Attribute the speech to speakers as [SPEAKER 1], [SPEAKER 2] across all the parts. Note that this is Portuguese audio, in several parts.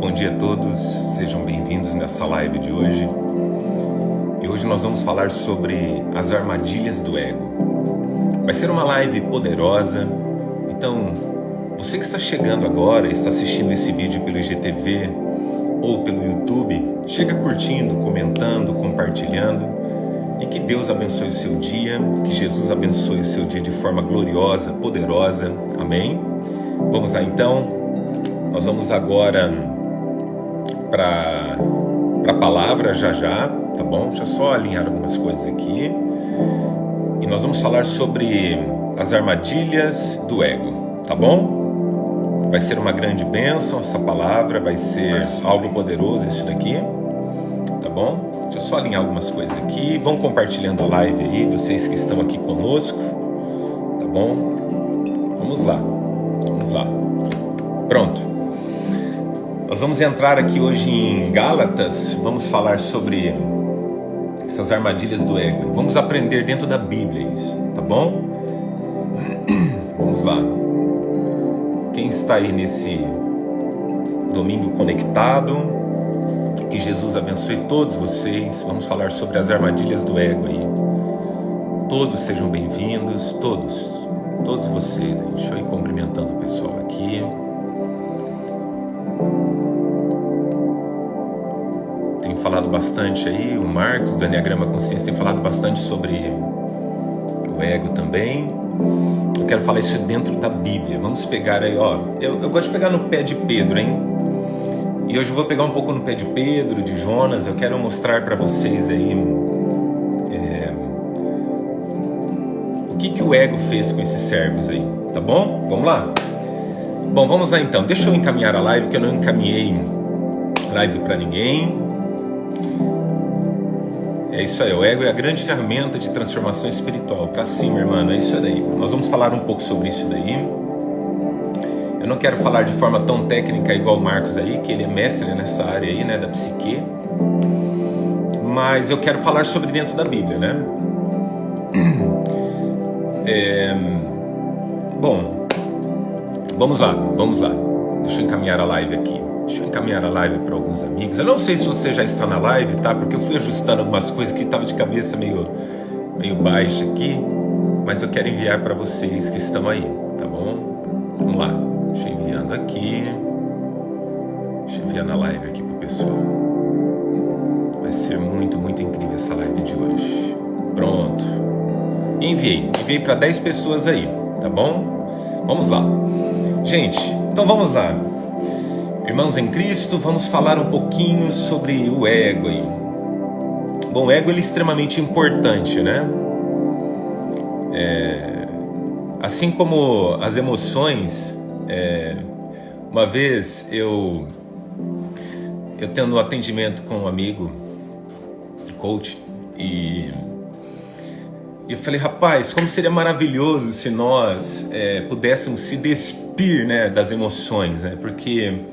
[SPEAKER 1] Bom dia a todos, sejam bem-vindos nessa live de hoje. E hoje nós vamos falar sobre as armadilhas do ego. Vai ser uma live poderosa, então você que está chegando agora, está assistindo esse vídeo pelo IGTV ou pelo YouTube, chega curtindo, comentando, compartilhando, e que Deus abençoe o seu dia, que Jesus abençoe o seu dia de forma gloriosa, poderosa, amém? Vamos lá então, nós vamos agora para a palavra já, tá bom? Deixa eu só alinhar algumas coisas aqui. E nós vamos falar sobre as armadilhas do ego, tá bom? Vai ser uma grande bênção essa palavra, vai ser algo poderoso isso daqui, tá bom? Deixa eu só alinhar algumas coisas aqui. Vão compartilhando a live aí, vocês que estão aqui conosco, tá bom? Vamos lá. Pronto. Nós vamos entrar aqui hoje em Gálatas, vamos falar sobre essas armadilhas do ego. Vamos aprender dentro da Bíblia isso, tá bom? Vamos lá. Quem está aí nesse domingo conectado, que Jesus abençoe todos vocês. Vamos falar sobre as armadilhas do ego aí. Todos sejam bem-vindos, todos vocês. Deixa eu ir cumprimentando o pessoal aqui. Tem falado bastante aí, o Marcos, do Enneagrama Consciência, tem falado bastante sobre o ego também. Eu quero falar isso dentro da Bíblia. Vamos pegar aí, ó. Eu gosto de pegar no pé de Pedro, hein? E hoje eu vou pegar um pouco no pé de Pedro, de Jonas. Eu quero mostrar para vocês aí o que o ego fez com esses servos aí, tá bom? Vamos lá? Bom, vamos lá então. Deixa eu encaminhar a live, que eu não encaminhei live para ninguém. É isso aí, o ego é a grande ferramenta de transformação espiritual. Pra cima, irmã, é isso daí. Nós vamos falar um pouco sobre isso daí. Eu não quero falar de forma tão técnica igual o Marcos aí, que ele é mestre nessa área aí, né, da psique. Mas eu quero falar sobre dentro da Bíblia, né? Bom, vamos lá. Deixa eu encaminhar a live aqui. Para alguns amigos. Eu não sei se você já está na live, tá? Porque eu fui ajustando algumas coisas que estava de cabeça meio baixa aqui, mas eu quero enviar para vocês que estão aí, tá bom? Vamos lá. Deixa eu enviando aqui. Deixa eu enviar na live aqui pro pessoal. Vai ser muito incrível essa live de hoje. Pronto. Enviei para 10 pessoas aí, tá bom? Vamos lá. Gente, então vamos lá. Irmãos em Cristo, vamos falar um pouquinho sobre o ego aí. Bom, o ego ele é extremamente importante, né? Assim como as emoções, uma vez eu tendo um atendimento com um amigo, coach, e eu falei, rapaz, como seria maravilhoso se nós pudéssemos se despir, né, das emoções, né? Porque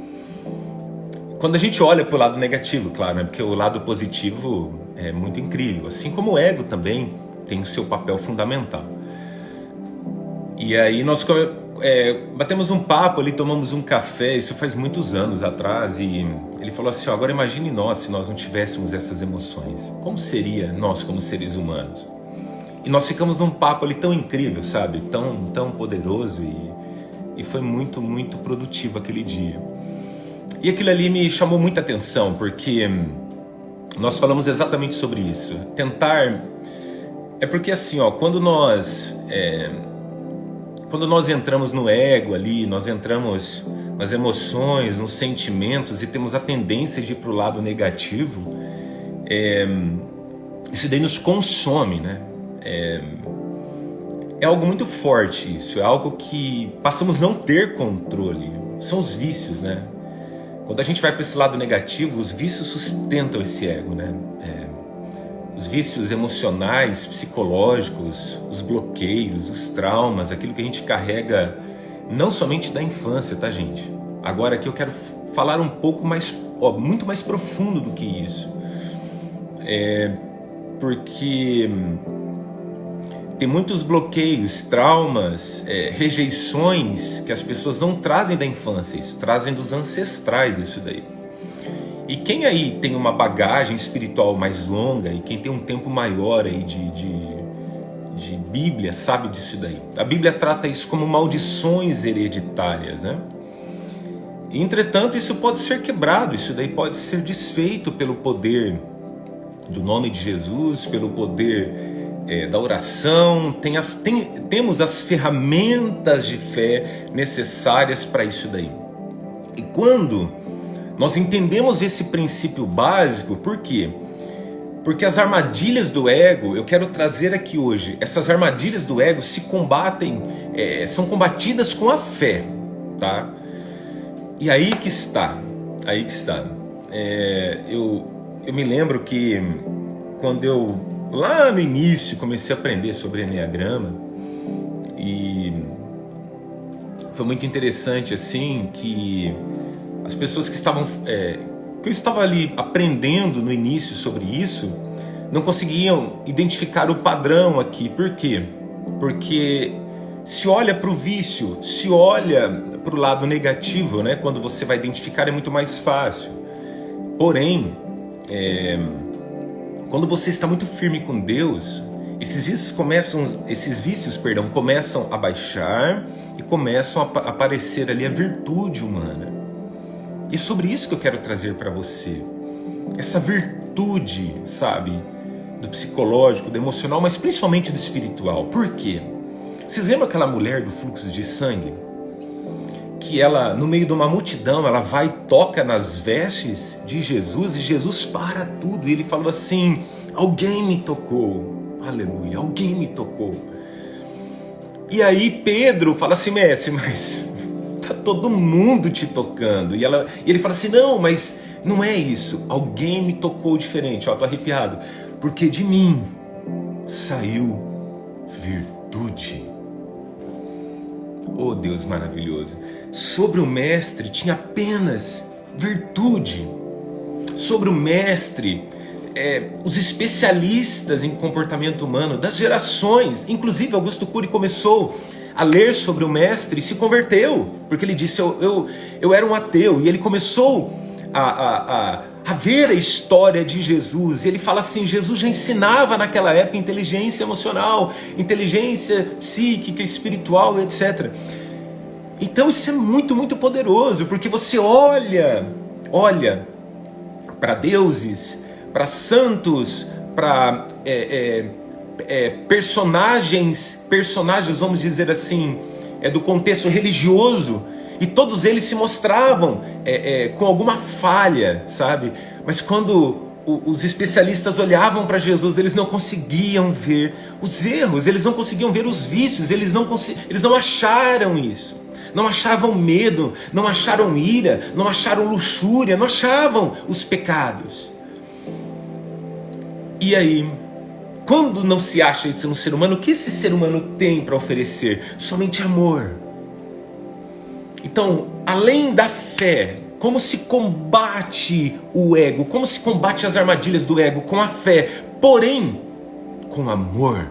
[SPEAKER 1] quando a gente olha para o lado negativo, claro, né? Porque o lado positivo é muito incrível, assim como o ego também tem o seu papel fundamental. E aí nós batemos um papo ali, tomamos um café, isso faz muitos anos atrás, e ele falou assim, ó, agora imagine nós se nós não tivéssemos essas emoções, como seria nós como seres humanos? E nós ficamos num papo ali tão incrível, sabe, tão poderoso, e foi muito produtivo aquele dia. E aquilo ali me chamou muita atenção, porque nós falamos exatamente sobre isso. É porque assim, ó, quando nós entramos no ego ali, nós entramos nas emoções, nos sentimentos, e temos a tendência de ir para o lado negativo, isso daí nos consome, né? É algo muito forte isso, é algo que passamos a não ter controle, são os vícios, né? Quando a gente vai para esse lado negativo, os vícios sustentam esse ego, né? Os vícios emocionais, psicológicos, os bloqueios, os traumas, aquilo que a gente carrega, não somente da infância, tá, gente? Agora aqui eu quero falar um pouco mais, muito mais profundo do que isso. Porque tem muitos bloqueios, traumas, rejeições que as pessoas não trazem da infância, isso trazem dos ancestrais, isso daí. E quem aí tem uma bagagem espiritual mais longa e quem tem um tempo maior aí de Bíblia sabe disso daí. A Bíblia trata isso como maldições hereditárias, né? Entretanto, isso pode ser quebrado, isso daí pode ser desfeito pelo poder do nome de Jesus, pelo poder da oração. Temos as ferramentas de fé necessárias para isso daí. E quando nós entendemos esse princípio básico, por quê? Porque as armadilhas do ego, eu quero trazer aqui hoje, essas armadilhas do ego se combatem, são combatidas com a fé, tá? E aí que está. Eu me lembro que quando eu, lá no início, comecei a aprender sobre Enneagrama, e foi muito interessante, assim, que as pessoas que estavam, que eu estava ali aprendendo no início sobre isso, não conseguiam identificar o padrão aqui. Por quê? Porque se olha para o vício, se olha para o lado negativo, né? Quando você vai identificar é muito mais fácil. Porém, quando você está muito firme com Deus, esses vícios começam a baixar e começam a aparecer ali a virtude humana. E é sobre isso que eu quero trazer para você. Essa virtude, sabe? Do psicológico, do emocional, mas principalmente do espiritual. Por quê? Vocês lembram aquela mulher do fluxo de sangue? Que ela, no meio de uma multidão, ela vai e toca nas vestes de Jesus, e Jesus para tudo, e ele falou assim: alguém me tocou, aleluia, alguém me tocou. E aí Pedro fala assim: mestre, mas tá todo mundo te tocando. E ele fala assim: não, mas não é isso, alguém me tocou diferente. Ó, tô arrepiado, porque de mim saiu virtude. Oh, Deus maravilhoso. Sobre o mestre tinha apenas virtude. Sobre o mestre, os especialistas em comportamento humano das gerações, inclusive Augusto Cury começou a ler sobre o mestre e se converteu, porque ele disse: eu era um ateu, e ele começou a ver a história de Jesus. E ele fala assim: Jesus já ensinava naquela época inteligência emocional, inteligência psíquica, espiritual, etc. Então isso é muito, muito poderoso, porque você olha para deuses, para santos, para personagens, vamos dizer assim, do contexto religioso, e todos eles se mostravam com alguma falha, sabe? Mas quando os especialistas olhavam para Jesus, eles não conseguiam ver os erros, eles não conseguiam ver os vícios, eles não acharam isso. Não achavam medo, não acharam ira, não acharam luxúria, não achavam os pecados. E aí, quando não se acha isso no ser humano, o que esse ser humano tem para oferecer? Somente amor. Então, além da fé, como se combate o ego, como se combate as armadilhas do ego? Com a fé, porém, com amor.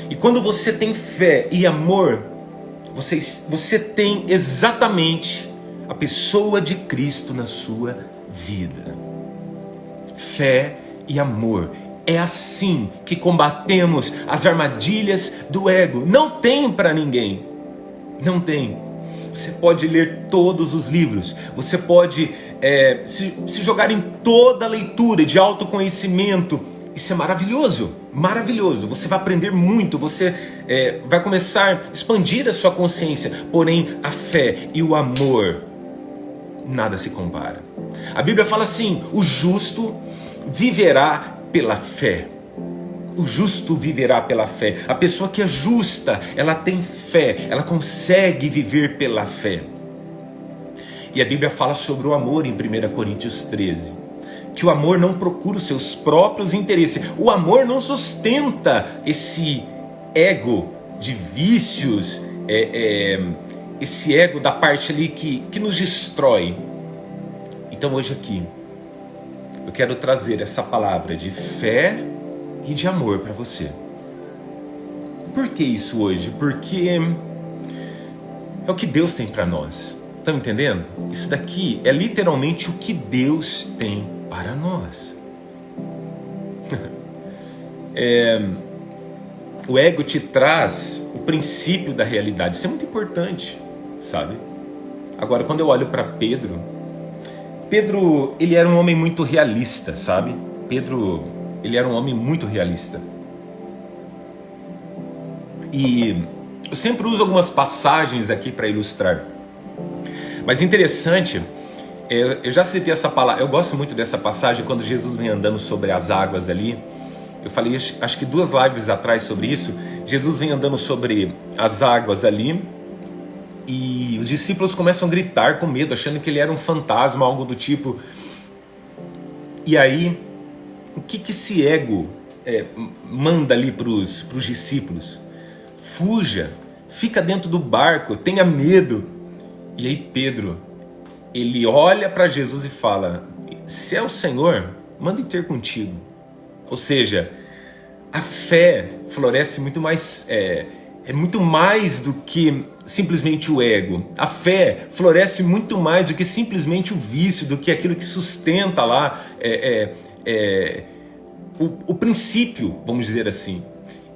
[SPEAKER 1] E quando você tem fé e amor, você tem exatamente a pessoa de Cristo na sua vida. Fé e amor. É assim que combatemos as armadilhas do ego. Não tem para ninguém. Não tem. Você pode ler todos os livros. Você pode se jogar em toda a leitura de autoconhecimento. Isso é maravilhoso, maravilhoso. Você vai aprender muito, você vai começar a expandir a sua consciência. Porém, a fé e o amor, nada se compara. A Bíblia fala assim: o justo viverá pela fé. O justo viverá pela fé. A pessoa que é justa, ela tem fé, ela consegue viver pela fé. E a Bíblia fala sobre o amor em 1 Coríntios 13. Que o amor não procura os seus próprios interesses. O amor não sustenta esse ego de vícios, esse ego da parte ali que nos destrói. Então hoje aqui, eu quero trazer essa palavra de fé e de amor para você. Por que isso hoje? Porque é o que Deus tem para nós. Tá me entendendo? Isso daqui é literalmente o que Deus tem para nós. O ego te traz o princípio da realidade. Isso é muito importante, sabe? Agora, quando eu olho para Pedro, ele era um homem muito realista, sabe? Pedro, ele era um homem muito realista. E eu sempre uso algumas passagens aqui para ilustrar. Mas interessante, eu já citei essa palavra, eu gosto muito dessa passagem quando Jesus vem andando sobre as águas ali. Eu falei, acho que 2 lives atrás sobre isso. Jesus vem andando sobre as águas ali e os discípulos começam a gritar com medo, achando que ele era um fantasma, algo do tipo. E aí, o que esse ego manda ali para os discípulos? Fuja, fica dentro do barco, tenha medo. E aí Pedro, ele olha para Jesus e fala, se é o Senhor, manda ter contigo. Ou seja, a fé floresce muito mais, é muito mais do que simplesmente o ego. A fé floresce muito mais do que simplesmente o vício, do que aquilo que sustenta lá o princípio, vamos dizer assim.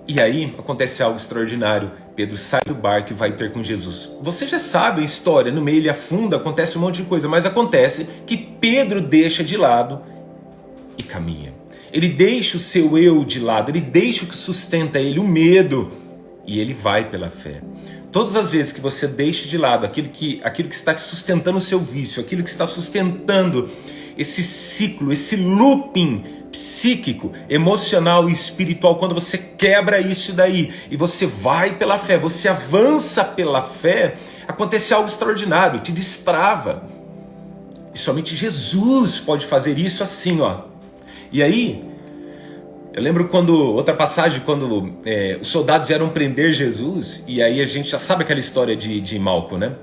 [SPEAKER 1] E aí acontece algo extraordinário. Pedro sai do barco e vai ter com Jesus. Você já sabe a história, no meio ele afunda, acontece um monte de coisa, mas acontece que Pedro deixa de lado e caminha. Ele deixa o seu eu de lado, ele deixa o que sustenta ele, o medo, e ele vai pela fé. Todas as vezes que você deixa de lado aquilo que está sustentando o seu vício, aquilo que está sustentando esse ciclo, esse looping psíquico, emocional e espiritual, quando você quebra isso daí e você vai pela fé, você avança pela fé, acontece algo extraordinário, te destrava. E somente Jesus pode fazer isso assim, ó. E aí, eu lembro outra passagem, quando os soldados vieram prender Jesus, e aí a gente já sabe aquela história de Malco, né?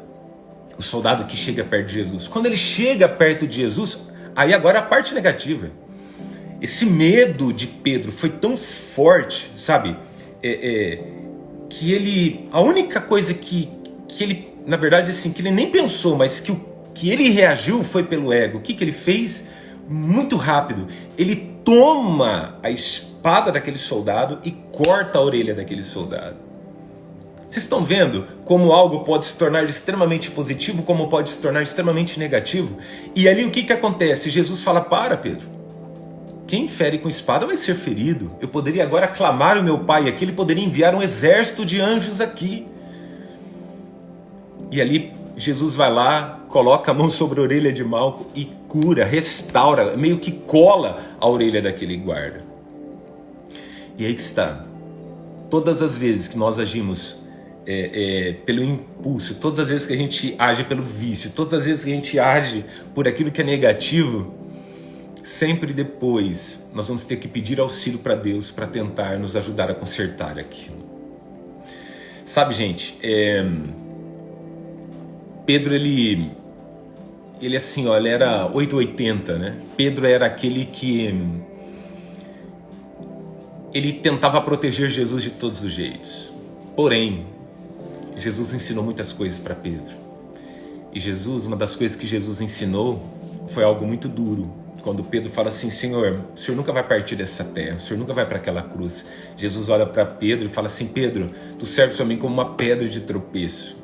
[SPEAKER 1] O soldado que chega perto de Jesus. Quando ele chega perto de Jesus, aí agora a parte negativa. Esse medo de Pedro foi tão forte, sabe? Que ele, a única coisa que ele, na verdade, assim, que ele nem pensou, mas que ele reagiu foi pelo ego. O que ele fez? Muito rápido. Ele toma a espada daquele soldado e corta a orelha daquele soldado. Vocês estão vendo como algo pode se tornar extremamente positivo, como pode se tornar extremamente negativo? E ali o que acontece? Jesus fala, para Pedro. Quem fere com espada vai ser ferido. Eu poderia agora clamar o meu pai aqui, ele poderia enviar um exército de anjos aqui. E ali Jesus vai lá, coloca a mão sobre a orelha de Malco e cura, restaura, meio que cola a orelha daquele guarda. E aí que está. Todas as vezes que nós agimos pelo impulso, todas as vezes que a gente age pelo vício, todas as vezes que a gente age por aquilo que é negativo, sempre depois nós vamos ter que pedir auxílio para Deus para tentar nos ajudar a consertar aquilo. Sabe, gente, Pedro, ele assim, ó, ele era 880, né? Pedro era aquele que ele tentava proteger Jesus de todos os jeitos. Porém, Jesus ensinou muitas coisas para Pedro. E uma das coisas que Jesus ensinou foi algo muito duro. Quando Pedro fala assim, Senhor, o Senhor nunca vai partir dessa terra, o Senhor nunca vai para aquela cruz. Jesus olha para Pedro e fala assim, Pedro, tu serves para mim como uma pedra de tropeço.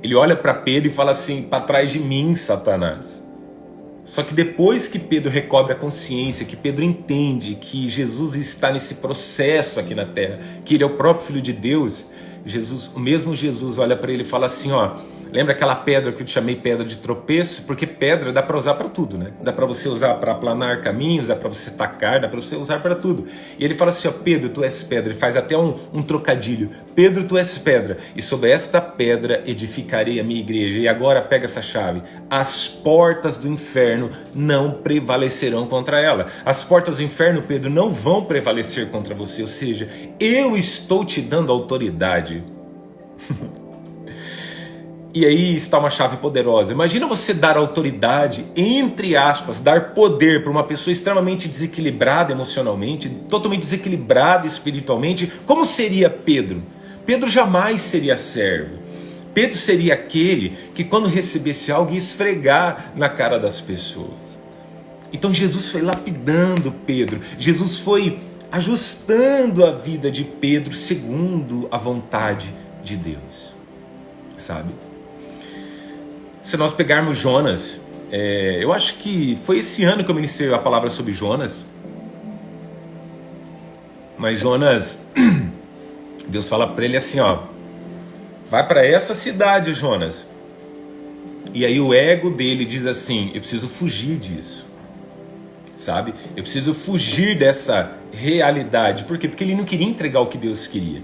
[SPEAKER 1] Ele olha para Pedro e fala assim, para trás de mim, Satanás. Só que depois que Pedro recobre a consciência, que Pedro entende que Jesus está nesse processo aqui na terra, que ele é o próprio Filho de Deus, o mesmo Jesus olha para ele e fala assim, ó, lembra aquela pedra que eu te chamei pedra de tropeço? Porque pedra dá para usar para tudo, né? Dá para você usar para aplanar caminhos, dá para você tacar, dá para você usar para tudo. E ele fala assim, ó, Pedro, tu és pedra. Ele faz até um trocadilho. Pedro, tu és pedra. E sobre esta pedra edificarei a minha igreja. E agora pega essa chave. As portas do inferno não prevalecerão contra ela. As portas do inferno, Pedro, não vão prevalecer contra você. Ou seja, eu estou te dando autoridade. E aí está uma chave poderosa. Imagina você dar autoridade, entre aspas, dar poder para uma pessoa extremamente desequilibrada emocionalmente, totalmente desequilibrada espiritualmente. Como seria Pedro? Pedro jamais seria servo. Pedro seria aquele que, quando recebesse algo, ia esfregar na cara das pessoas. Então Jesus foi lapidando Pedro, Jesus foi ajustando a vida de Pedro segundo a vontade de Deus, sabe? Se nós pegarmos Jonas, eu acho que foi esse ano que eu ministrei a palavra sobre Jonas, mas Jonas, Deus fala para ele assim, ó, vai para essa cidade, Jonas. E aí o ego dele diz assim, eu preciso fugir disso, sabe? Eu preciso fugir dessa realidade. Por quê? Porque ele não queria entregar o que Deus queria.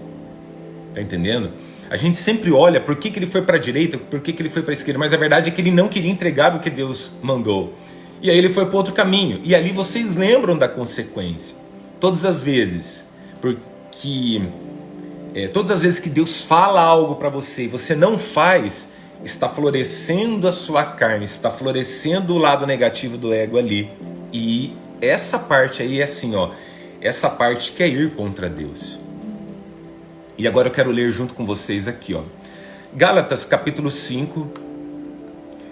[SPEAKER 1] Tá entendendo? A gente sempre olha por que ele foi para a direita, por que ele foi para a esquerda, mas a verdade é que ele não queria entregar o que Deus mandou. E aí ele foi para outro caminho. E ali vocês lembram da consequência. Todas as vezes, porque todas as vezes que Deus fala algo para você e você não faz, está florescendo a sua carne, está florescendo o lado negativo do ego ali. E essa parte aí é assim, ó, essa parte quer ir contra Deus. E agora eu quero ler junto com vocês aqui, ó, Gálatas capítulo 5,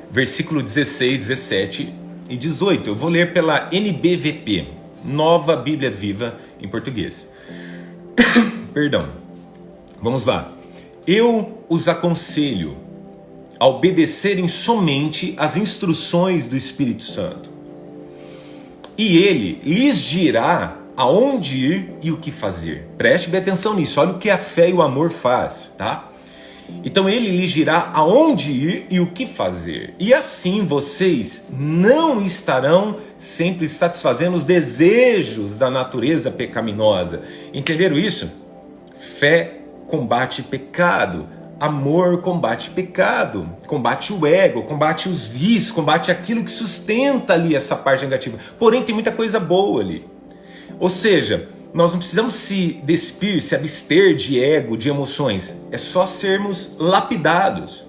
[SPEAKER 1] versículo 16, 17 e 18. Eu vou ler pela NBVP, Nova Bíblia Viva em português. Perdão. Vamos lá. Eu os aconselho a obedecerem somente às instruções do Espírito Santo. E ele lhes dirá aonde ir e o que fazer. Preste bem atenção nisso. Olha o que a fé e o amor faz, tá? Então ele lhes dirá aonde ir e o que fazer. E assim vocês não estarão sempre satisfazendo os desejos da natureza pecaminosa. Entenderam isso? Fé combate pecado. Amor combate pecado, combate o ego, combate os vícios, combate aquilo que sustenta ali essa parte negativa. Porém, tem muita coisa boa ali. Ou seja, nós não precisamos se despir, se abster de ego, de emoções. É só sermos lapidados.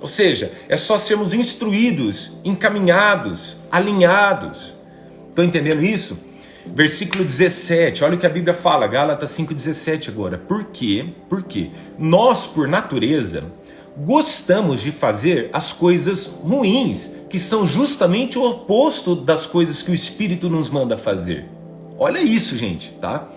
[SPEAKER 1] Ou seja, é só sermos instruídos, encaminhados, alinhados. Estão entendendo isso? Versículo 17, olha o que a Bíblia fala, Gálatas 5,17 agora. Por quê? Porque nós, por natureza, gostamos de fazer as coisas ruins, que são justamente o oposto das coisas que o Espírito nos manda fazer. Olha isso, gente, tá?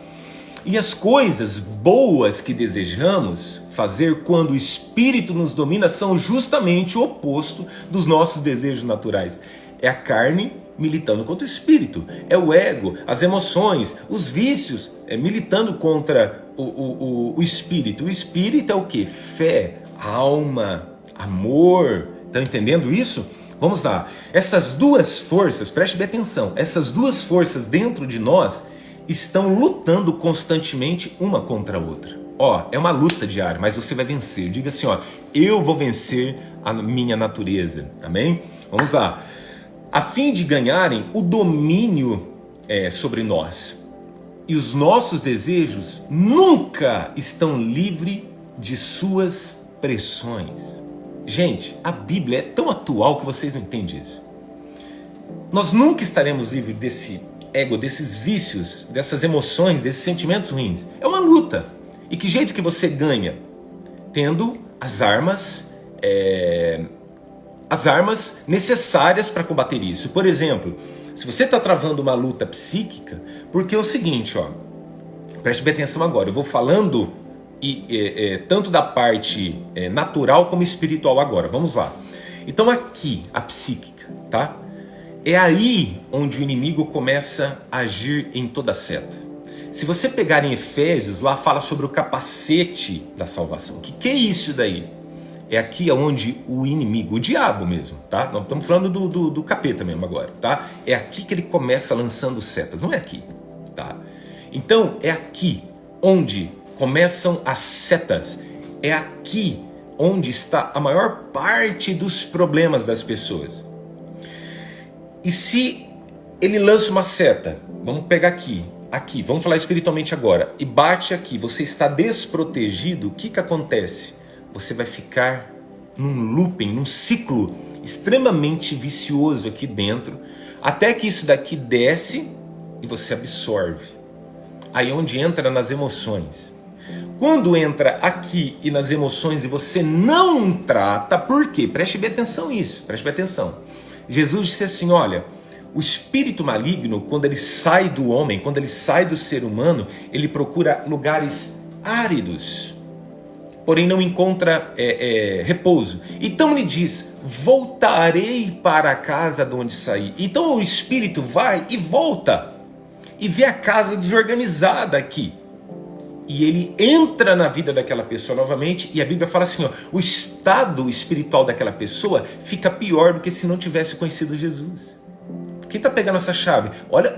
[SPEAKER 1] E as coisas boas que desejamos fazer quando o Espírito nos domina são justamente o oposto dos nossos desejos naturais. É a carne militando contra o Espírito, é o ego, as emoções, os vícios militando contra o Espírito. O Espírito é o que? Fé, alma, amor. Estão entendendo isso? Vamos lá. Essas duas forças, preste bem atenção, essas duas forças dentro de nós estão lutando constantemente uma contra a outra. Ó, é uma luta diária, mas você vai vencer. Diga assim, ó, eu vou vencer a minha natureza. Amém? Vamos lá. A fim de ganharem o domínio sobre nós. E os nossos desejos nunca estão livres de suas pressões. Gente, a Bíblia é tão atual que vocês não entendem isso. Nós nunca estaremos livres desse ego, desses vícios, dessas emoções, desses sentimentos ruins. É uma luta. E que jeito que você ganha? Tendo as armas necessárias para combater isso. Por exemplo, se você está travando uma luta psíquica, porque é o seguinte, ó, preste bem atenção agora, eu vou falando tanto da parte natural como espiritual agora, vamos lá. Então aqui, a psíquica, tá? É aí onde o inimigo começa a agir em toda seta. Se você pegar em Efésios, lá fala sobre o capacete da salvação. O que é isso daí? É aqui onde o inimigo, o diabo mesmo, tá? Nós estamos falando do capeta mesmo agora, tá? É aqui que ele começa lançando setas, não é aqui, tá? Então, é aqui onde começam as setas. É aqui onde está a maior parte dos problemas das pessoas. E se ele lança uma seta, vamos pegar aqui, vamos falar espiritualmente agora, e bate aqui, você está desprotegido, o que acontece? Você vai ficar num looping, num ciclo extremamente vicioso aqui dentro, até que isso daqui desce e você absorve. Aí é onde entra nas emoções. Quando entra aqui e nas emoções e você não trata, por quê? Preste bem atenção nisso, preste bem atenção. Jesus disse assim, olha, o espírito maligno, quando ele sai do homem, quando ele sai do ser humano, ele procura lugares áridos, porém não encontra repouso. Então ele diz, voltarei para a casa de onde saí. Então o espírito vai e volta, e vê a casa desorganizada aqui. E ele entra na vida daquela pessoa novamente, e a Bíblia fala assim, ó, o estado espiritual daquela pessoa fica pior do que se não tivesse conhecido Jesus. Quem está pegando essa chave?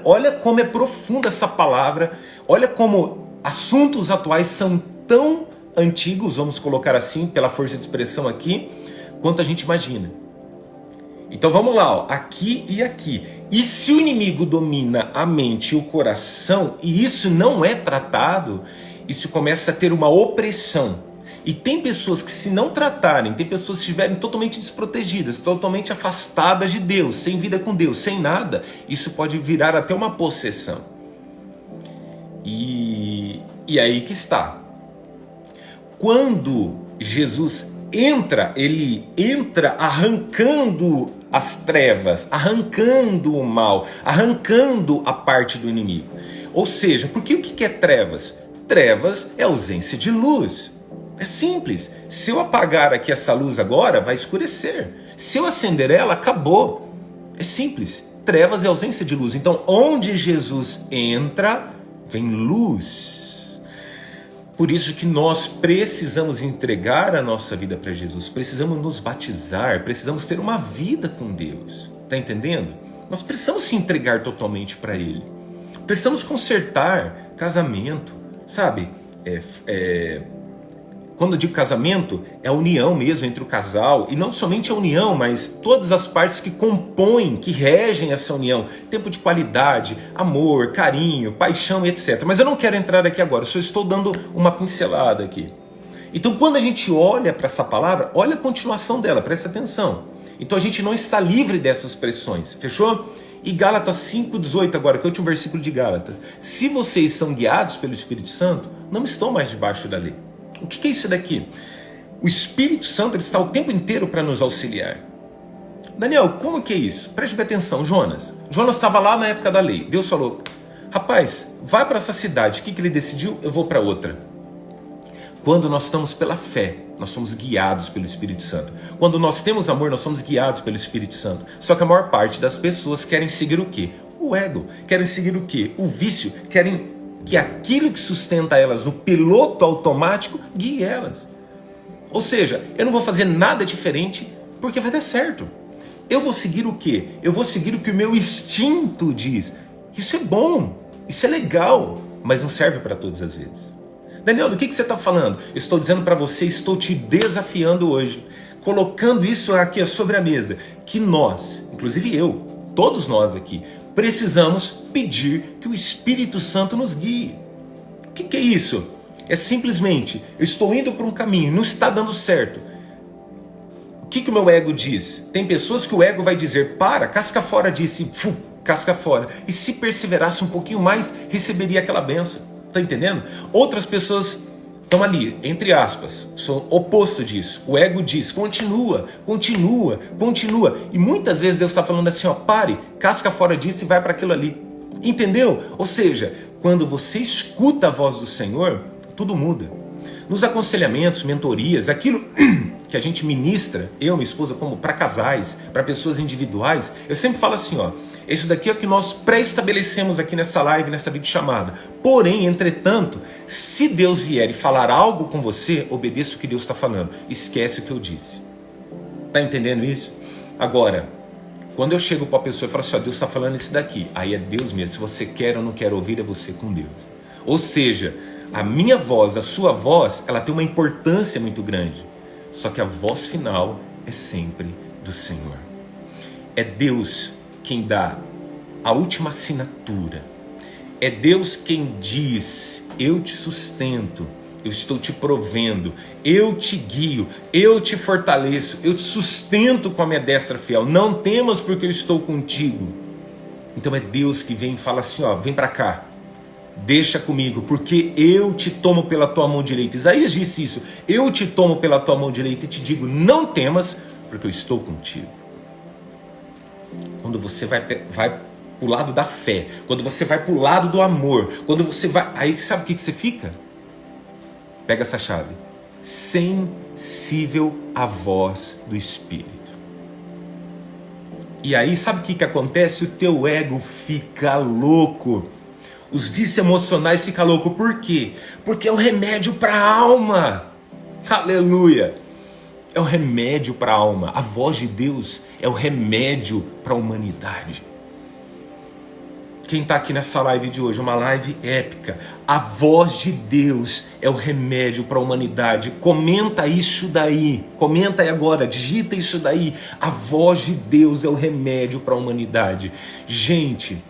[SPEAKER 1] Olha como é profunda essa palavra, olha como assuntos atuais são tão antigos, vamos colocar assim, pela força de expressão aqui, quanto a gente imagina. Então vamos lá, ó, aqui e aqui. E se o inimigo domina a mente e o coração, e isso não é tratado, isso começa a ter uma opressão. E tem pessoas que, se não tratarem, tem pessoas que estiverem totalmente desprotegidas, totalmente afastadas de Deus, sem vida com Deus, sem nada, isso pode virar até uma possessão. E aí que está. Quando Jesus entra, ele entra arrancando as trevas, arrancando o mal, arrancando a parte do inimigo. Ou seja, porque o que é trevas? Trevas é ausência de luz. É simples. Se eu apagar aqui essa luz agora, vai escurecer. Se eu acender ela, acabou. É simples. Trevas é ausência de luz. Então, onde Jesus entra, vem luz. Por isso que nós precisamos entregar a nossa vida para Jesus. Precisamos nos batizar. Precisamos ter uma vida com Deus. Está entendendo? Nós precisamos se entregar totalmente para Ele. Precisamos consertar casamento. Sabe, quando eu digo casamento, é a união mesmo entre o casal, e não somente a união, mas todas as partes que compõem, que regem essa união, tempo de qualidade, amor, carinho, paixão, etc. Mas eu não quero entrar aqui agora, eu só estou dando uma pincelada aqui. Então quando a gente olha para essa palavra, olha a continuação dela, presta atenção. Então a gente não está livre dessas pressões, fechou? E Gálatas 5,18 agora, que é o último versículo de Gálatas. Se vocês são guiados pelo Espírito Santo, não estão mais debaixo da lei. O que é isso daqui? O Espírito Santo ele está o tempo inteiro para nos auxiliar. Daniel, como que é isso? Preste bem atenção, Jonas. Jonas estava lá na época da lei. Deus falou, rapaz, vai para essa cidade. O que ele decidiu? Eu vou para outra. Quando nós estamos pela fé, nós somos guiados pelo Espírito Santo. Quando nós temos amor, nós somos guiados pelo Espírito Santo. Só que a maior parte das pessoas querem seguir o quê? O ego. Querem seguir o quê? O vício. Querem que aquilo que sustenta elas no piloto automático guie elas. Ou seja, eu não vou fazer nada diferente porque vai dar certo. Eu vou seguir o quê? Eu vou seguir o que o meu instinto diz. Isso é bom, isso é legal, mas não serve para todas as vezes. Daniel, do que você está falando? Eu estou dizendo para você, estou te desafiando hoje, colocando isso aqui sobre a mesa, que nós, inclusive eu, todos nós aqui, precisamos pedir que o Espírito Santo nos guie. O que é isso? É simplesmente, eu estou indo por um caminho, não está dando certo. O que o meu ego diz? Tem pessoas que o ego vai dizer, para, casca fora disso, e casca fora. E se perseverasse um pouquinho mais, receberia aquela bênção. Está entendendo? Outras pessoas estão ali, entre aspas, são oposto disso. O ego diz, continua, continua, continua. E muitas vezes Deus está falando assim, ó, pare, casca fora disso e vai para aquilo ali. Entendeu? Ou seja, quando você escuta a voz do Senhor, tudo muda. Nos aconselhamentos, mentorias, aquilo que a gente ministra, eu e minha esposa, como para casais, para pessoas individuais, eu sempre falo assim, ó, isso daqui é o que nós pré-estabelecemos aqui nessa live, nessa videochamada. Porém, entretanto, se Deus vier e falar algo com você, obedeça o que Deus está falando. Esquece o que eu disse. Está entendendo isso? Agora, quando eu chego para a pessoa e falo assim, ó, Deus está falando isso daqui, aí é Deus mesmo. Se você quer ou não quer ouvir, é você com Deus. Ou seja, a minha voz, a sua voz, ela tem uma importância muito grande. Só que a voz final é sempre do Senhor. É Deus quem dá a última assinatura. É Deus quem diz, eu te sustento, eu estou te provendo, eu te guio, eu te fortaleço, eu te sustento com a minha destra fiel. Não temas porque eu estou contigo. Então é Deus que vem e fala assim, ó, vem para cá. Deixa comigo, porque eu te tomo pela tua mão direita. Isaías disse isso. Eu te tomo pela tua mão direita e te digo, não temas, porque eu estou contigo. Quando você vai para o lado da fé, quando você vai para o lado do amor, quando você vai... Aí sabe o que você fica? Pega essa chave. Sensível à voz do Espírito. E aí sabe o que acontece? O teu ego fica louco. Os vícios emocionais ficam loucos. Por quê? Porque é o remédio para a alma. Aleluia. É o remédio para a alma. A voz de Deus é o remédio para a humanidade. Quem está aqui nessa live de hoje, uma live épica. A voz de Deus é o remédio para a humanidade. Comenta isso daí. Comenta aí agora, digita isso daí. A voz de Deus é o remédio para a humanidade. Gente,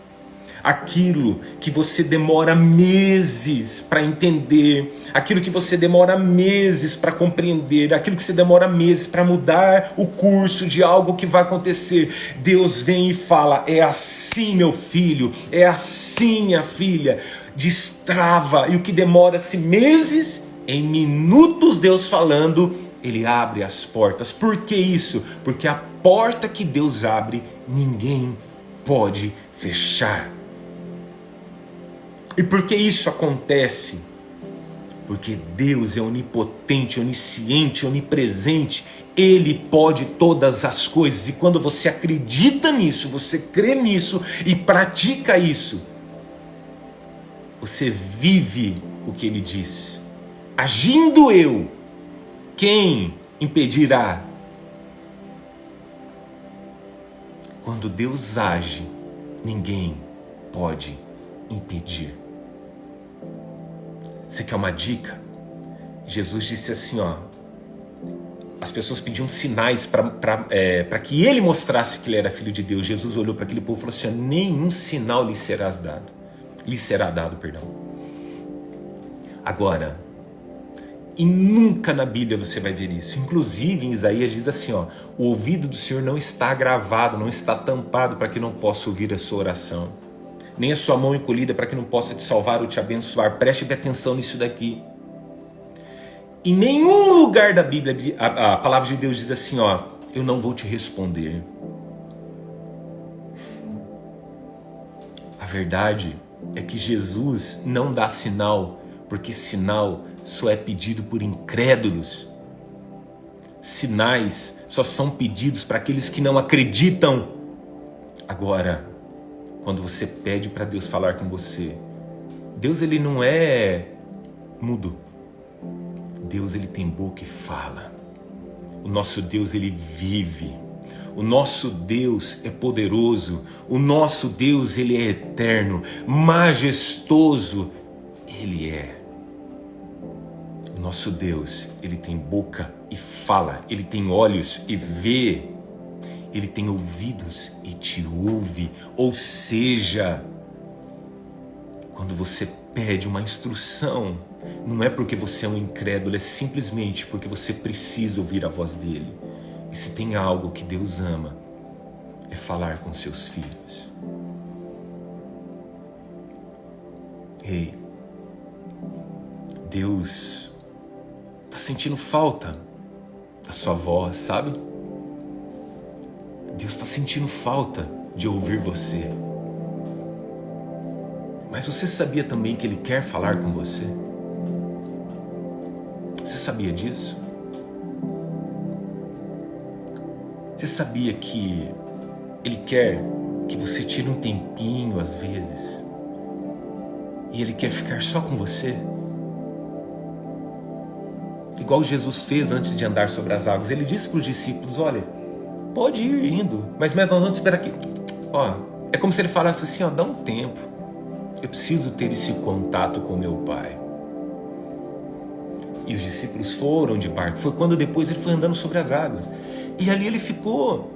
[SPEAKER 1] aquilo que você demora meses para entender, aquilo que você demora meses para compreender, aquilo que você demora meses para mudar o curso de algo que vai acontecer, Deus vem e fala, é assim meu filho, é assim minha filha, destrava, e o que demora-se meses, em minutos Deus falando, Ele abre as portas. Por que isso? Porque a porta que Deus abre, ninguém pode fechar. E por que isso acontece? Porque Deus é onipotente, onisciente, onipresente. Ele pode todas as coisas. E quando você acredita nisso, você crê nisso e pratica isso, você vive o que Ele disse. Agindo eu, quem impedirá? Quando Deus age, ninguém pode impedir. Você quer uma dica? Jesus disse assim, ó, as pessoas pediam sinais para que Ele mostrasse que Ele era Filho de Deus. Jesus olhou para aquele povo e falou assim, nenhum sinal lhe será dado. Agora, e nunca na Bíblia você vai ver isso. Inclusive em Isaías diz assim, ó, o ouvido do Senhor não está gravado, não está tampado para que não possa ouvir a sua oração. Nem a sua mão encolhida para que não possa te salvar ou te abençoar. Preste atenção nisso daqui. Em nenhum lugar da Bíblia a palavra de Deus diz assim, ó, eu não vou te responder. A verdade é que Jesus não dá sinal, porque sinal só é pedido por incrédulos. Sinais só são pedidos para aqueles que não acreditam. Agora, quando você pede para Deus falar com você, Deus ele não é mudo. Deus ele tem boca e fala. O nosso Deus ele vive. O nosso Deus é poderoso. O nosso Deus ele é eterno, majestoso. Ele é. O nosso Deus ele tem boca e fala. Ele tem olhos e vê. Ele tem ouvidos e te ouve. Ou seja, quando você pede uma instrução, não é porque você é um incrédulo, é simplesmente porque você precisa ouvir a voz dele. E se tem algo que Deus ama, é falar com seus filhos. Ei, Deus está sentindo falta da sua voz, sabe? Deus está sentindo falta de ouvir você. Mas você sabia também que Ele quer falar com você? Você sabia disso? Você sabia que Ele quer que você tire um tempinho às vezes e Ele quer ficar só com você? Igual Jesus fez antes de andar sobre as águas. Ele disse para os discípulos, olha, pode ir indo, mas nós vamos esperar aqui. Ó, é como se Ele falasse assim, ó, dá um tempo. Eu preciso ter esse contato com meu Pai. E os discípulos foram de barco. Foi quando depois Ele foi andando sobre as águas. E ali Ele ficou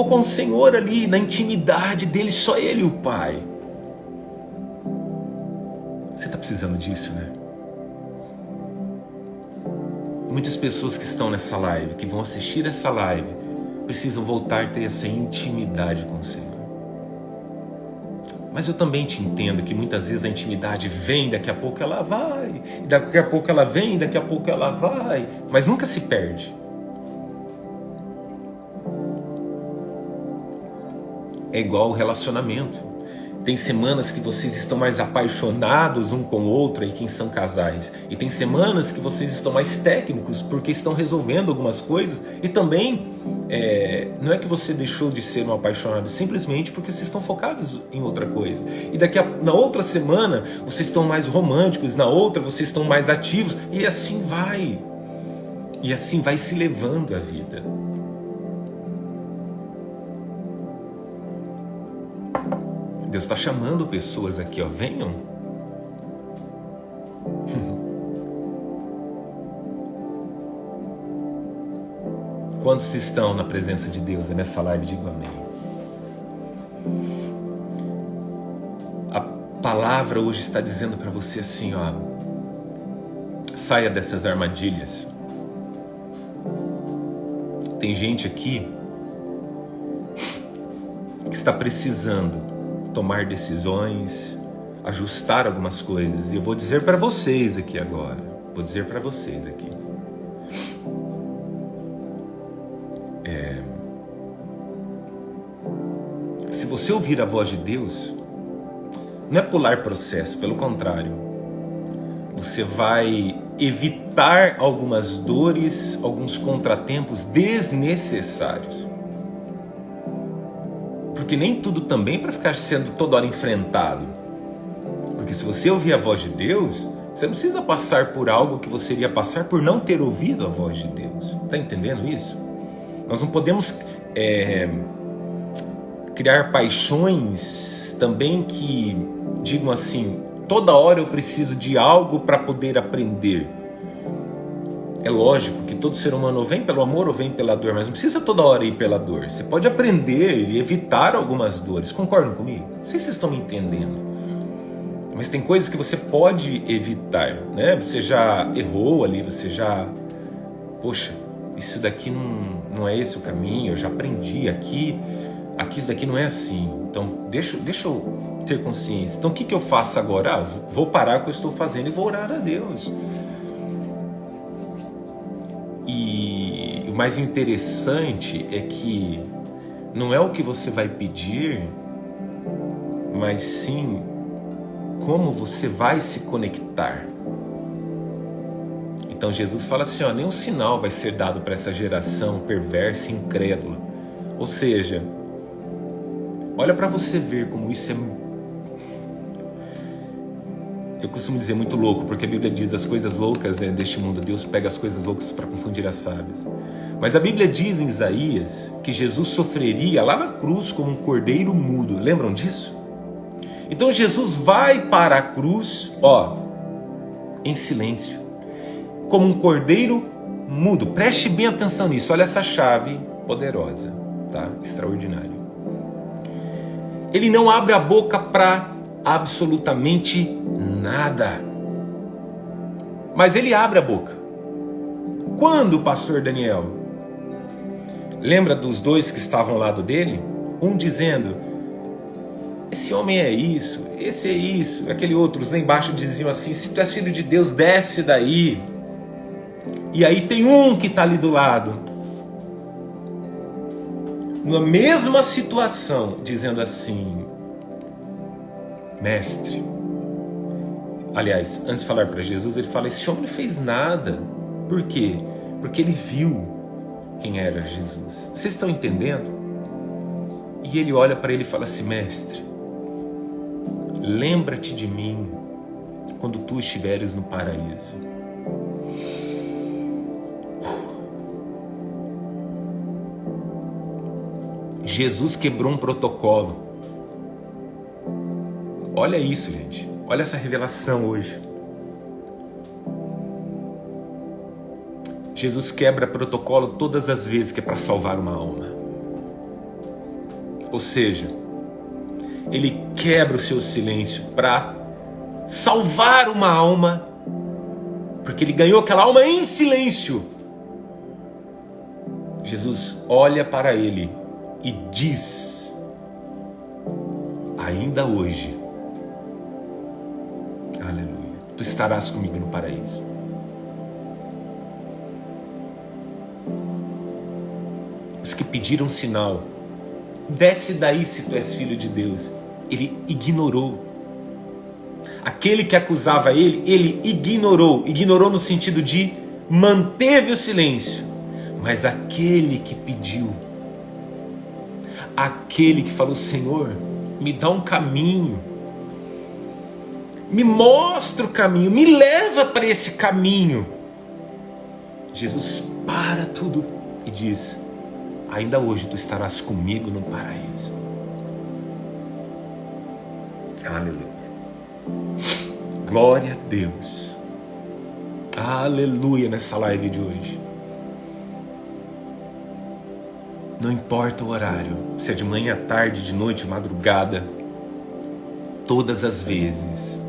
[SPEAKER 1] com o Senhor ali, na intimidade dele, só Ele e o Pai. Você está precisando disso, né? Muitas pessoas que estão nessa live, que vão assistir essa live, precisam voltar a ter essa intimidade com o Senhor. Mas eu também te entendo que muitas vezes a intimidade vem, daqui a pouco ela vai, daqui a pouco ela vem, daqui a pouco ela vai, mas nunca se perde. É igual o relacionamento. Tem semanas que vocês estão mais apaixonados um com o outro, aí quem são casais. E tem semanas que vocês estão mais técnicos, porque estão resolvendo algumas coisas. E também, não é que você deixou de ser um apaixonado, simplesmente porque vocês estão focados em outra coisa. E na outra semana, vocês estão mais românticos, na outra vocês estão mais ativos. E assim vai. E assim vai se levando a vida. Deus está chamando pessoas aqui, ó, venham. Quantos estão na presença de Deus nessa live? Digo amém. A palavra hoje está dizendo para você assim, ó, saia dessas armadilhas. Tem gente aqui que está precisando tomar decisões, ajustar algumas coisas. E eu vou dizer para vocês aqui agora. Se você ouvir a voz de Deus, não é pular processo, pelo contrário. Você vai evitar algumas dores, alguns contratempos desnecessários. Porque nem tudo também para ficar sendo toda hora enfrentado. Porque se você ouvir a voz de Deus, você não precisa passar por algo que você iria passar por não ter ouvido a voz de Deus. Está entendendo isso? Nós não podemos criar paixões também que digam assim, toda hora eu preciso de algo para poder aprender. É lógico que todo ser humano ou vem pelo amor ou vem pela dor, mas não precisa toda hora ir pela dor. Você pode aprender e evitar algumas dores. Concordam comigo? Não sei se vocês estão me entendendo. Mas tem coisas que você pode evitar, né? Você já errou ali, você já... Poxa, isso daqui não é esse o caminho, eu já aprendi aqui isso daqui não é assim. Então, deixa eu ter consciência. Então, o que eu faço agora? Vou parar o que eu estou fazendo e vou orar a Deus. E o mais interessante é que não é o que você vai pedir, mas sim como você vai se conectar. Então Jesus fala assim, ó, nenhum sinal vai ser dado para essa geração perversa e incrédula. Ou seja, olha para você ver como isso é... Eu costumo dizer muito louco, porque a Bíblia diz as coisas loucas deste mundo, Deus pega as coisas loucas para confundir as sábias. Mas a Bíblia diz em Isaías que Jesus sofreria lá na cruz como um cordeiro mudo. Lembram disso? Então Jesus vai para a cruz, ó, em silêncio, como um cordeiro mudo. Preste bem atenção nisso, olha essa chave poderosa, tá? Extraordinário. Ele não abre a boca para absolutamente nada. Mas ele abre a boca. Quando, pastor Daniel? Lembra dos dois que estavam ao lado dele? Um dizendo, esse homem é isso, esse é isso. Aquele outros lá embaixo diziam assim, se tu és filho de Deus, desce daí. E aí tem um que está ali do lado, na mesma situação, dizendo assim, mestre. Aliás, antes de falar para Jesus, ele fala, esse homem não fez nada. Por quê? Porque ele viu quem era Jesus. Vocês estão entendendo? E ele olha para ele e fala assim, mestre, lembra-te de mim quando tu estiveres no paraíso. Jesus quebrou um protocolo. Olha isso, gente. Olha essa revelação hoje. Jesus quebra protocolo todas as vezes que é para salvar uma alma. Ou seja, ele quebra o seu silêncio para salvar uma alma, porque ele ganhou aquela alma em silêncio. Jesus olha para ele e diz ainda hoje, aleluia, tu estarás comigo no paraíso. Os que pediram sinal, desce daí se tu és filho de Deus, ele ignorou. Aquele que acusava ele ignorou no sentido de manteve o silêncio. Mas aquele que pediu, aquele que falou, Senhor, me dá um caminho, me mostra o caminho, me leva para esse caminho. Jesus para tudo e diz, ainda hoje tu estarás comigo no paraíso. Aleluia. Glória a Deus. Aleluia nessa live de hoje. Não importa o horário, se é de manhã, tarde, de noite, madrugada, todas as vezes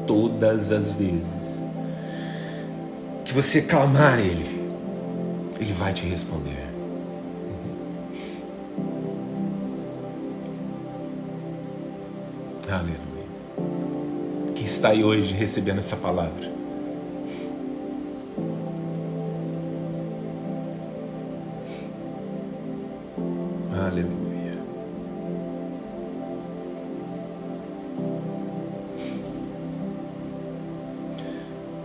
[SPEAKER 1] que você clamar Ele vai te responder. Aleluia. Quem está aí hoje recebendo essa palavra? Aleluia.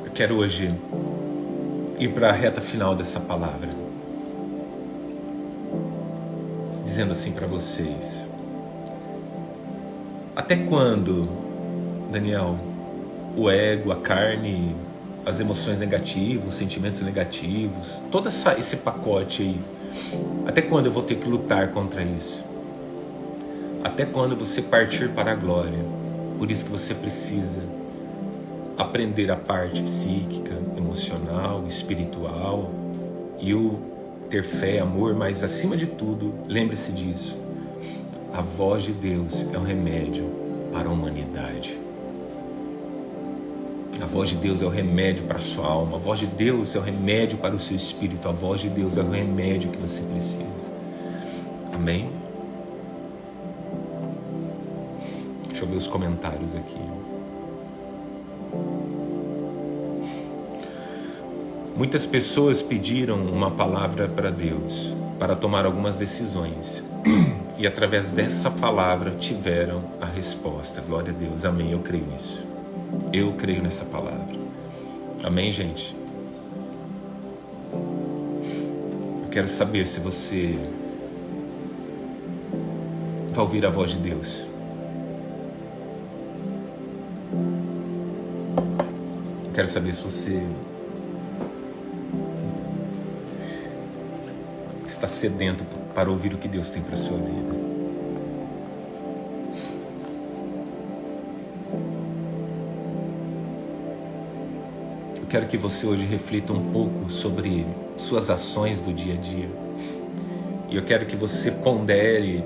[SPEAKER 1] Eu quero hoje ir para a reta final dessa palavra, dizendo assim para vocês: até quando, Daniel, o ego, a carne, as emoções negativas, os sentimentos negativos, todo esse pacote aí, até quando eu vou ter que lutar contra isso? Até quando você partir para a glória? Por isso que você precisa aprender a parte psíquica, emocional, espiritual, e o ter fé, amor, mas acima de tudo, lembre-se disso, a voz de Deus é um remédio para a humanidade. A voz de Deus é o remédio para a sua alma. A voz de Deus é o remédio para o seu espírito. A voz de Deus é o remédio que você precisa. Amém? Deixa eu ver os comentários aqui. Muitas pessoas pediram uma palavra para Deus, para tomar algumas decisões. E através dessa palavra tiveram a resposta. Glória a Deus. Amém. Eu creio nisso. Eu creio nessa palavra. Amém, gente? Eu quero saber se você vai ouvir a voz de Deus. Eu quero saber se você está sedento para ouvir o que Deus tem para a sua vida. Eu quero que você hoje reflita um pouco sobre suas ações do dia a dia. E eu quero que você pondere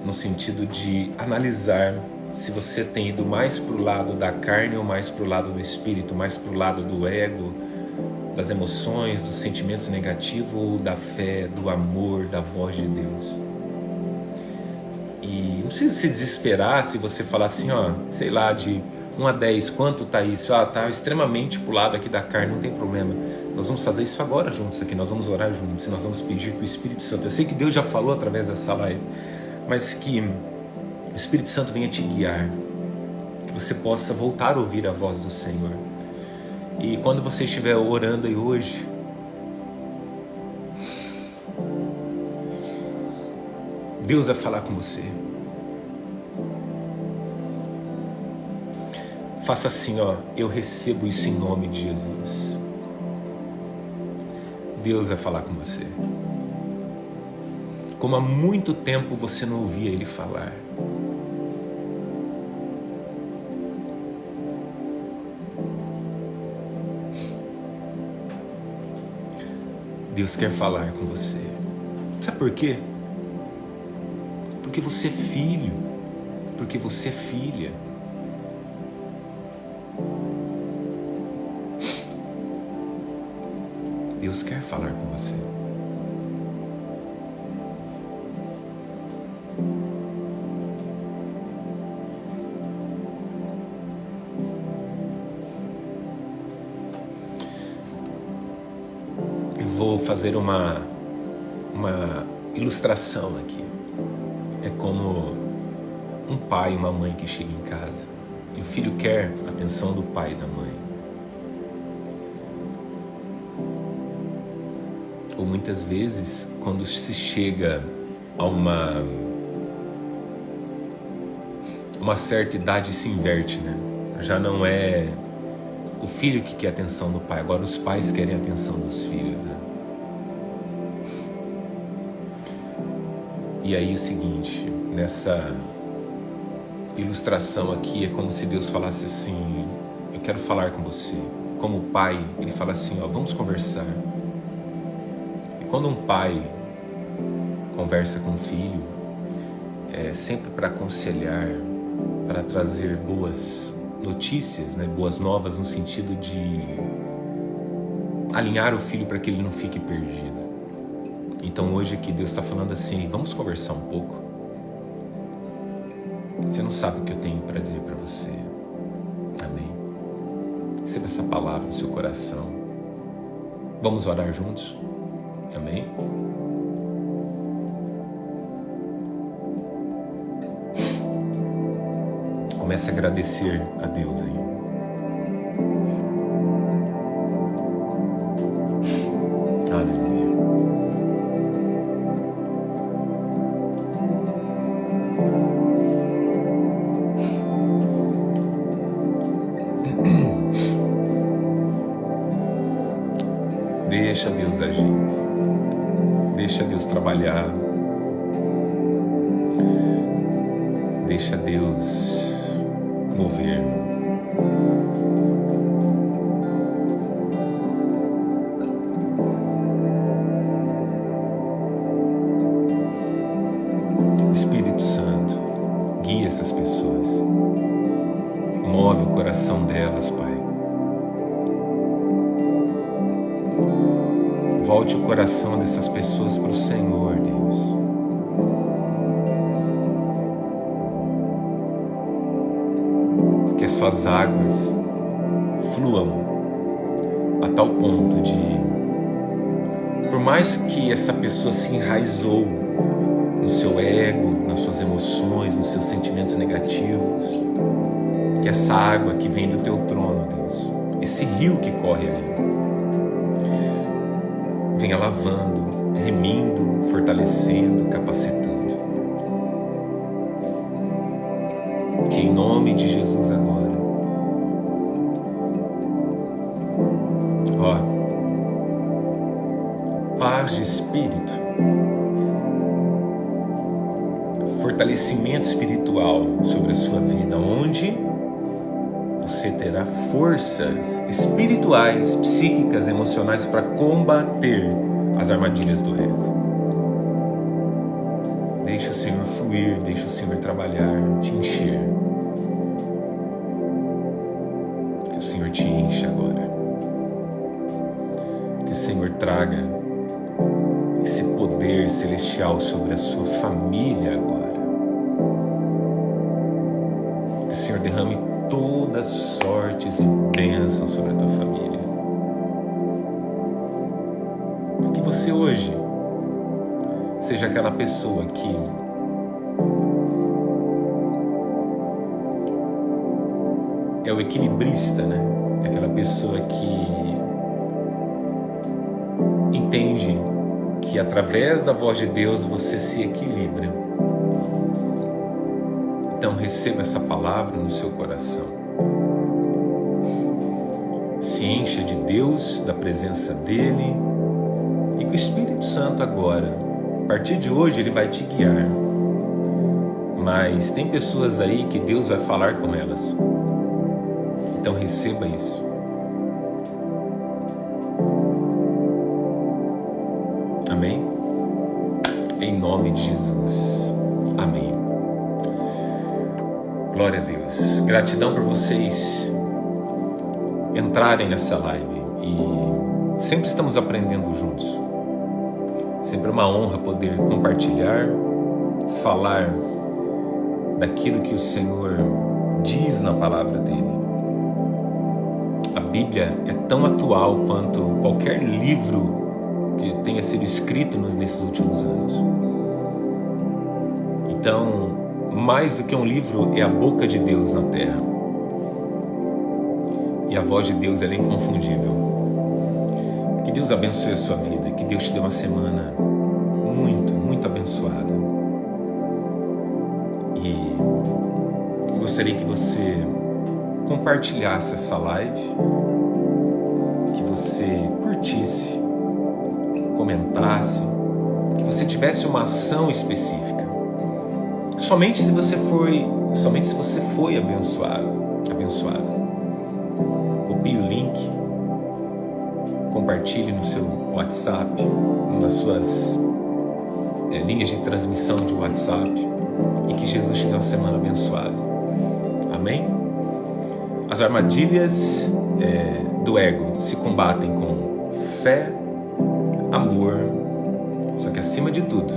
[SPEAKER 1] no sentido de analisar se você tem ido mais para o lado da carne ou mais para o lado do espírito, mais para o lado do ego, das emoções, dos sentimentos negativos ou da fé, do amor, da voz de Deus. E não precisa se desesperar se você falar assim, ó, sei lá, de 1 a 10, quanto tá isso? Ah, tá extremamente pro lado aqui da carne, não tem problema. Nós vamos fazer isso agora juntos aqui, nós vamos orar juntos, e nós vamos pedir que o Espírito Santo, eu sei que Deus já falou através dessa live, mas que o Espírito Santo venha te guiar, que você possa voltar a ouvir a voz do Senhor. E quando você estiver orando aí hoje, Deus vai falar com você. Faça assim, ó, eu recebo isso em nome de Jesus. Deus vai falar com você. Como há muito tempo você não ouvia Ele falar. Deus quer falar com você. Sabe por quê? Porque você é filho. Porque você é filha. Deus quer falar com você. vou fazer uma ilustração aqui. É como um pai e uma mãe que chegam em casa e o filho quer a atenção do pai e da mãe. Ou muitas vezes, quando se chega a uma certa idade, se inverte, né? Já não é o filho que quer a atenção do pai, agora os pais querem a atenção dos filhos, né? E aí o seguinte, nessa ilustração aqui é como se Deus falasse assim: eu quero falar com você. Como pai, ele fala assim, ó, vamos conversar. E quando um pai conversa com um filho, é sempre para aconselhar, para trazer boas notícias, né, boas novas, no sentido de alinhar o filho para que ele não fique perdido. Então hoje aqui Deus está falando assim, vamos conversar um pouco. Você não sabe o que eu tenho para dizer para você. Amém. Receba essa palavra no seu coração. Vamos orar juntos? Amém. Comece a agradecer a Deus aí. Aleluia. Deixa Deus agir. Deixa Deus trabalhar. Deixa Deus mover. Espírito Santo, guia essas pessoas. Move o coração delas, Pai. Volte o coração dessas pessoas para o Senhor, Deus. Que as suas águas fluam a tal ponto de, por mais que essa pessoa se enraizou no seu ego, nas suas emoções, nos seus sentimentos negativos, que essa água que vem do teu trono, Deus, esse rio que corre ali, venha lavando, remindo, fortalecendo, capacitando. Que em nome de Jesus agora, ó, paz de espírito, fortalecimento espiritual sobre a sua vida, onde você terá forças espirituais, psíquicas, emocionais para combater as armadilhas do ego. Deixa o Senhor fluir, deixa o Senhor trabalhar, te encher. Que o Senhor te enche agora. Que o Senhor traga esse poder celestial sobre a sua família agora. Que o Senhor derrame todas sortes e bênçãos sobre a tua família. Que você hoje seja aquela pessoa que é o equilibrista, né? É aquela pessoa que entende que através da voz de Deus você se equilibra. Então receba essa palavra no seu coração. Se encha de Deus, da presença dEle, e que o Espírito Santo agora, a partir de hoje, ele vai te guiar. Mas tem pessoas aí que Deus vai falar com elas. Então receba isso. Amém? Em nome de Jesus. Amém. Glória a Deus. Gratidão por vocês entrarem nessa live. E sempre estamos aprendendo juntos. Sempre é uma honra poder compartilhar, falar daquilo que o Senhor diz na palavra dele. A Bíblia é tão atual quanto qualquer livro que tenha sido escrito nesses últimos anos. Então, mais do que um livro, é a boca de Deus na terra. E a voz de Deus, ela é inconfundível. Que Deus abençoe a sua vida, que Deus te dê uma semana muito, muito abençoada. E eu gostaria que você compartilhasse essa live, que você curtisse, comentasse, que você tivesse uma ação específica. Somente se você foi abençoado. Copie o link, compartilhe no seu WhatsApp, nas suas linhas de transmissão de WhatsApp, e que Jesus te dê uma semana abençoada. Amém? As armadilhas do ego se combatem com fé, amor, só que acima de tudo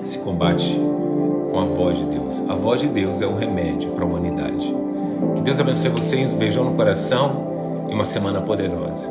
[SPEAKER 1] se combate com a voz de Deus. A voz de Deus é um remédio para a humanidade. Que Deus abençoe vocês, um beijão no coração e uma semana poderosa.